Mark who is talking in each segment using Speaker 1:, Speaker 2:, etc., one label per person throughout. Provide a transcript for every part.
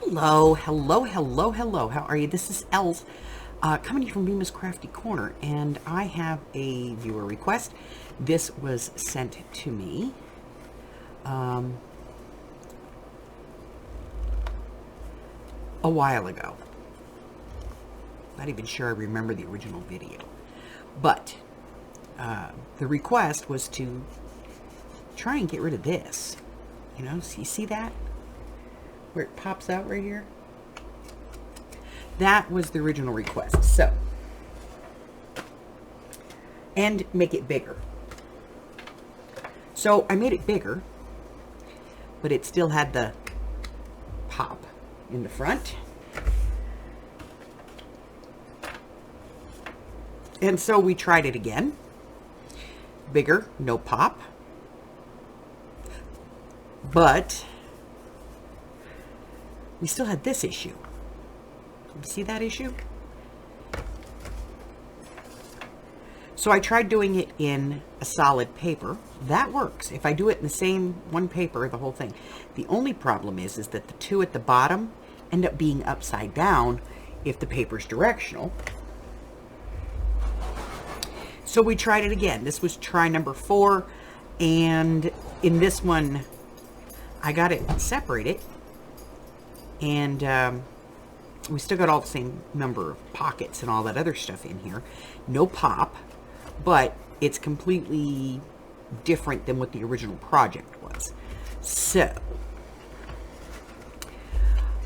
Speaker 1: Hello, hello, hello, hello. How are you? This is Els coming to you from Bemis Crafty Corner, and I have a viewer request. This was sent to me a while ago. Not even sure I remember the original video, but the request was to try and get rid of this. You know, so you see that? Where it pops out right here? That was the original request. So, and make it bigger. So I made it bigger, but it still had the pop in the front. And so we tried it again. Bigger, no pop. But we still had this issue. You see that issue? So I tried doing it in a solid paper. That works. If I do it in the same one paper, the whole thing. The only problem is that the two at the bottom end up being upside down if the paper's directional. So we tried it again. This was try number 4. And in this one, I got it separated. And we still got all the same number of pockets and all that other stuff in here. No pop, but it's completely different than what the original project was. So,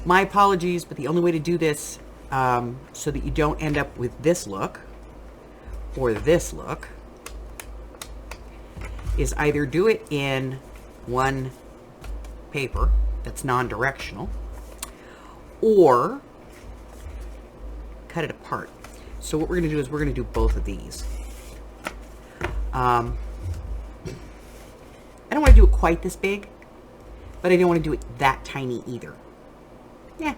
Speaker 1: my apologies, but the only way to do this so that you don't end up with this look or this look is either do it in one paper that's non-directional, or cut it apart. So what we're going to do is we're going to do both of these. I don't want to do it quite this big, but I don't want to do it that tiny either. Yeah.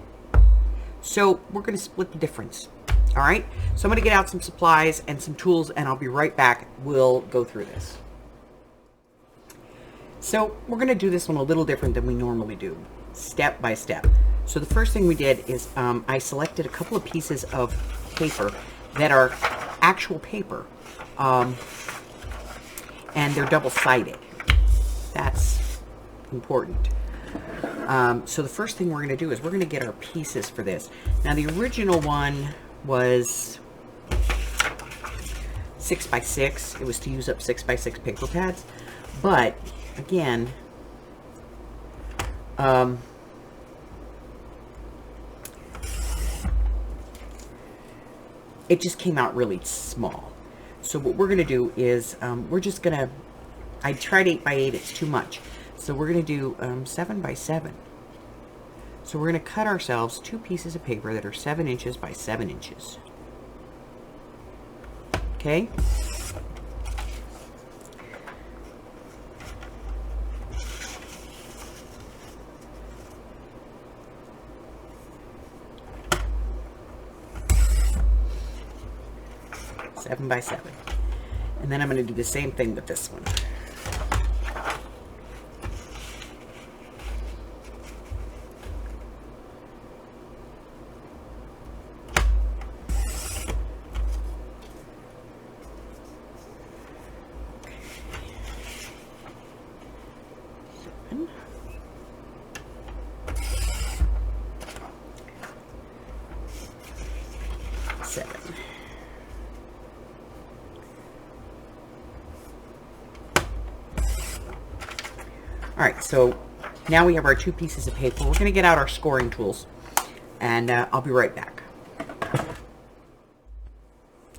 Speaker 1: So we're going to split the difference. All right. So I'm going to get out some supplies and some tools, and I'll be right back. We'll go through this. So we're going to do this one a little different than we normally do, step by step. So the first thing we did is I selected a couple of pieces of paper that are actual paper, and they're double-sided. That's important. So the first thing we're going to do is we're going to get our pieces for this. Now the original one was 6 by 6. It was to use up 6 by 6 paper pads, but again, it just came out really small. So what we're going to do is we're just going to, I tried 8 by 8, it's too much. So we're going to do 7 by 7. So we're going to cut ourselves 2 pieces of paper that are 7 inches by 7 inches. Okay? Seven by 7. And then I'm going to do the same thing with this one. Seven. All right, so now we have our 2 pieces of paper. We're going to get out our scoring tools, and I'll be right back.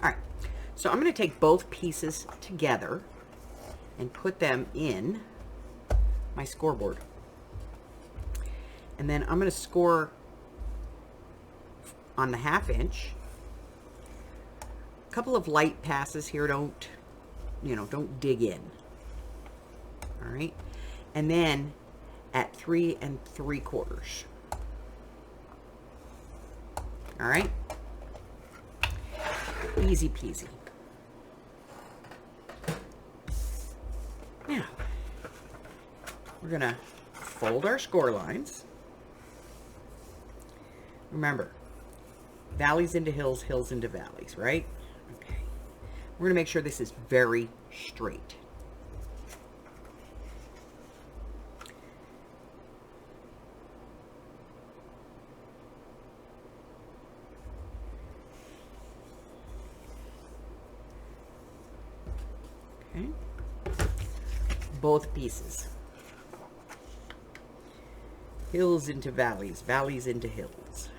Speaker 1: All right, so I'm going to take both pieces together and put them in my scoreboard. And then I'm going to score on the 1/2 inch. A couple of light passes here, don't dig in. All right. And then at 3 3/4. All right. Easy peasy. Now, we're going to fold our score lines. Remember, valleys into hills, hills into valleys, right? Okay. We're going to make sure this is very straight. Okay. Both pieces. Hills into valleys, valleys into hills.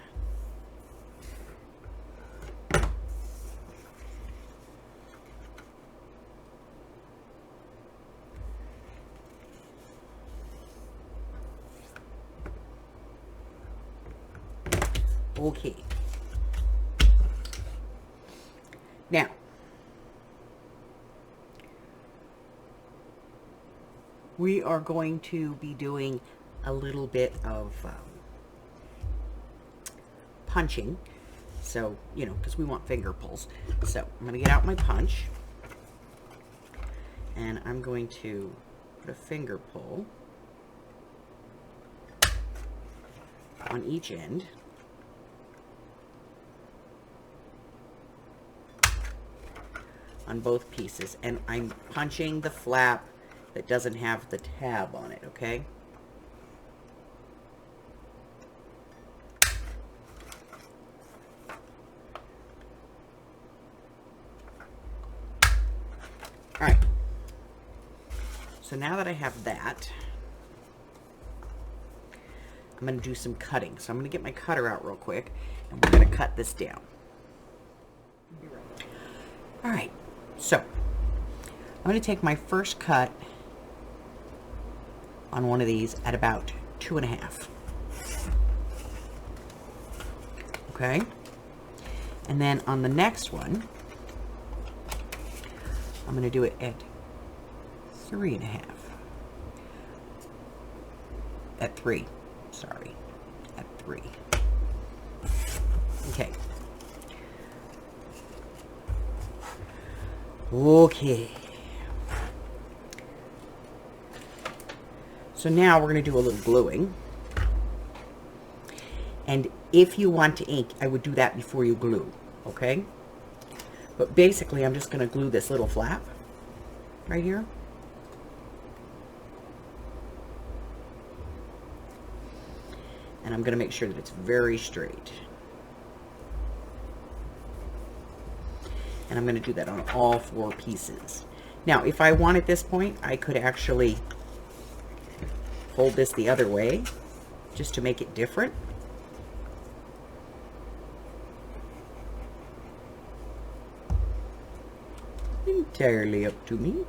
Speaker 1: Okay. Now, we are going to be doing a little bit of punching. So, you know, because we want finger pulls. So, I'm going to get out my punch. And I'm going to put a finger pull on each end. On both pieces. And I'm punching the flap that doesn't have the tab on it, okay? All right. So now that I have that, I'm going to do some cutting. So I'm going to get my cutter out real quick, and we're going to cut this down. All right. So I'm going to take my first cut on one of these at about 2.5. Okay. And then on the next one, I'm going to do it at 3.5. At 3. Sorry. At 3. Okay. Okay. So now we're going to do a little gluing. And if you want to ink, I would do that before you glue. Okay? But basically, I'm just going to glue this little flap right here. And I'm going to make sure that it's very straight. And I'm going to do that on all 4 pieces. Now, if I want at this point, I could actually fold this the other way just to make it different. Entirely up to me.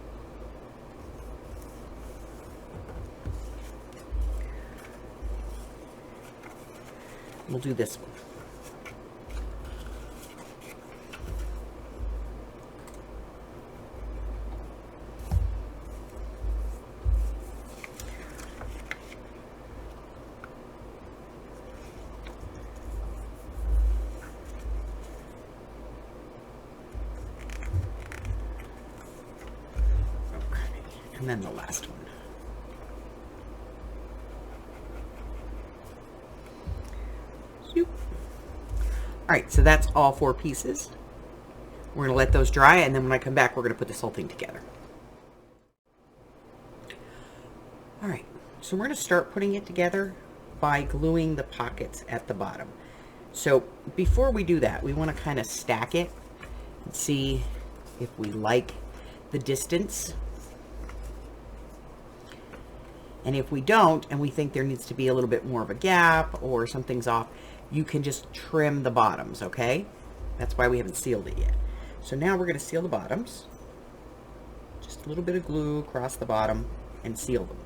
Speaker 1: We'll do this one. And then the last one. Zoop. All right, so that's all 4 pieces. We're going to let those dry, and then when I come back, we're going to put this whole thing together. All right, so we're going to start putting it together by gluing the pockets at the bottom. So before we do that, we want to kind of stack it and see if we like the distance. And if we don't, and we think there needs to be a little bit more of a gap or something's off, you can just trim the bottoms, okay? That's why we haven't sealed it yet. So now we're going to seal the bottoms. Just a little bit of glue across the bottom and seal them.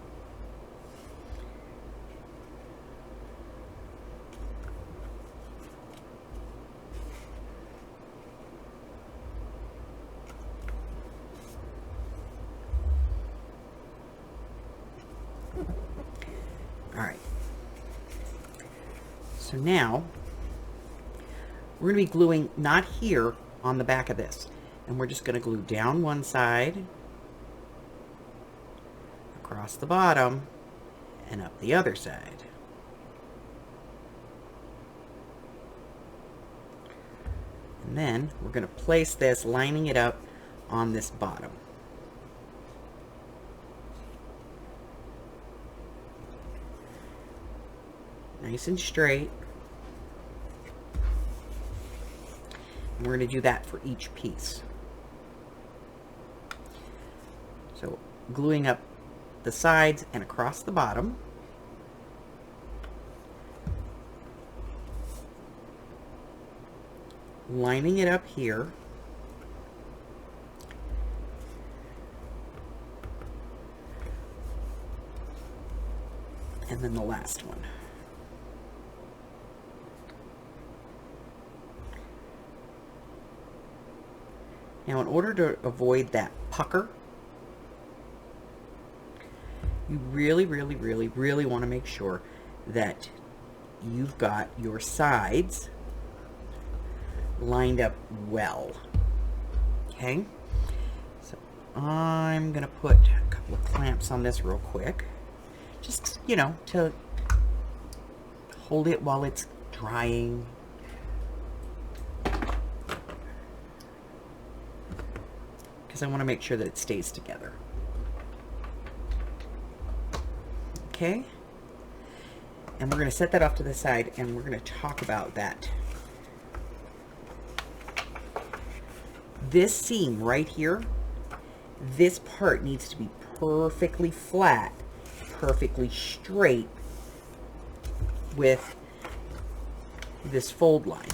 Speaker 1: So now we're going to be gluing not here on the back of this, and we're just going to glue down one side, across the bottom, and up the other side. And then we're going to place this, lining it up on this bottom. Nice and straight. And we're going to do that for each piece. So gluing up the sides and across the bottom. Lining it up here. And then the last one. Now, in order to avoid that pucker, you really, really, really, really want to make sure that you've got your sides lined up well. Okay, so I'm gonna put a couple of clamps on this real quick, just, you know, to hold it while it's drying. Because I want to make sure that it stays together. Okay, and we're going to set that off to the side, and we're going to talk about that. This seam right here, this part needs to be perfectly flat, perfectly straight with this fold line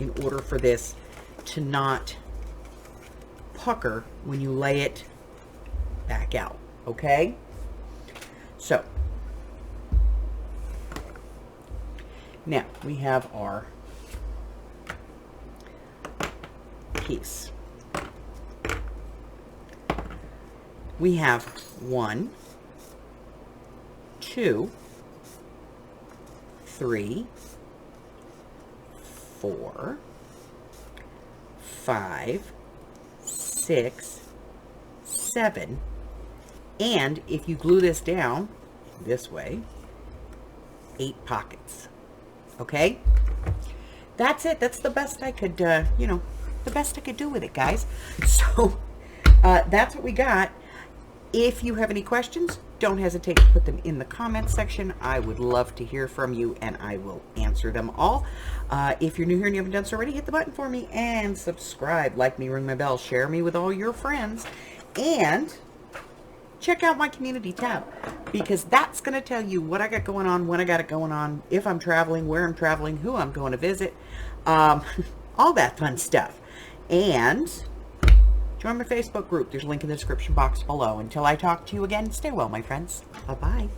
Speaker 1: in order for this to not pucker when you lay it back out. Okay? So now we have our piece. We have 1, 2, 3, 4, 5, 6, 7, and if you glue this down this way, 8 pockets. Okay, that's it. That's the best I could, you know, the best I could do with it, guys. So that's what we got. If you have any questions, don't hesitate to put them in the comments section. I would love to hear from you, and I will answer them all. If you're new here and you haven't done so already, hit the button for me and subscribe. Like me, ring my bell, share me with all your friends, and check out my community tab, because that's going to tell you what I got going on, when I got it going on, if I'm traveling, where I'm traveling, who I'm going to visit, all that fun stuff. And join my Facebook group. There's a link in the description box below. Until I talk to you again, stay well, my friends. Bye-bye.